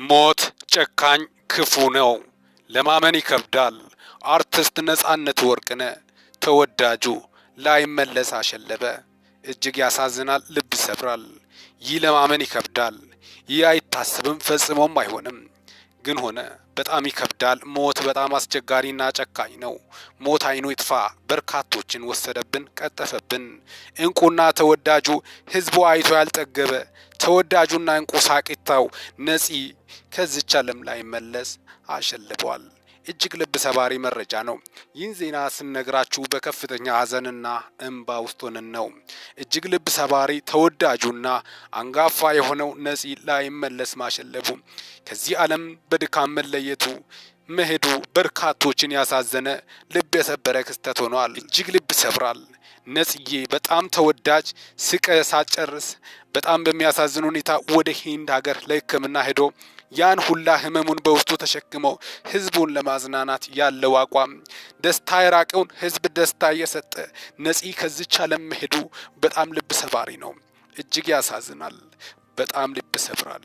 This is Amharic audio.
ሞት ጨካኝ ክፉ ነው፣ ለማመን ይከብዳል። አርቲስት ነጻነት ወርቅነህ ተወዳጁ ላይመለስ አሸለበ። እጅግ ያሳዝናል፣ ልብ ይሰብራል። ይህ ለማመን ይከብዳል። ይህ አይታሰብም፣ ፈጽሞም አይሆንም። ግን ሆነ። በጣም ይከብዳል። ሞት በጣም አስቸጋሪና ጨካኝ ነው። ሞት አይኑ ይጥፋ። በርካቶችን ወሰደብን፣ ቀጠፈብን። እንቁና ተወዳጁ ህዝቡ አይቶ ያልጠገበ ተወዳጁና እንቁ ሳቂታው ነፂ ከዚች ዓለም ላይ መለስ አሸልበዋል። እጅግ ልብ ሰባሪ መረጃ ነው። ይህን ዜና ስንነግራችሁ በከፍተኛ ሀዘንና እንባ ውስጥ ሆነን ነው። እጅግ ልብ ሰባሪ ተወዳጁና አንጋፋ የሆነው ነፂ ላይ መለስ ማሸለቡ፣ ከዚህ ዓለም በድካም መለየቱ መሄዱ በርካቶችን ያሳዘነ ልብ የሰበረ ክስተት ሆኗል። እጅግ ልብ ሰብራል። ነፂዬ በጣም ተወዳጅ ስቀ ሳጨርስ በጣም በሚያሳዝን ሁኔታ ወደ ሂንድ ሀገር ለሕክምና ሄዶ ያን ሁላ ህመሙን በውስጡ ተሸክመው ህዝቡን ለማዝናናት ያለው አቋም ደስታ የራቀውን ህዝብ ደስታ እየሰጠ ነፂ ከዚች ዓለም መሄዱ በጣም ልብ ሰባሪ ነው። እጅግ ያሳዝናል። በጣም ልብ ሰብራል።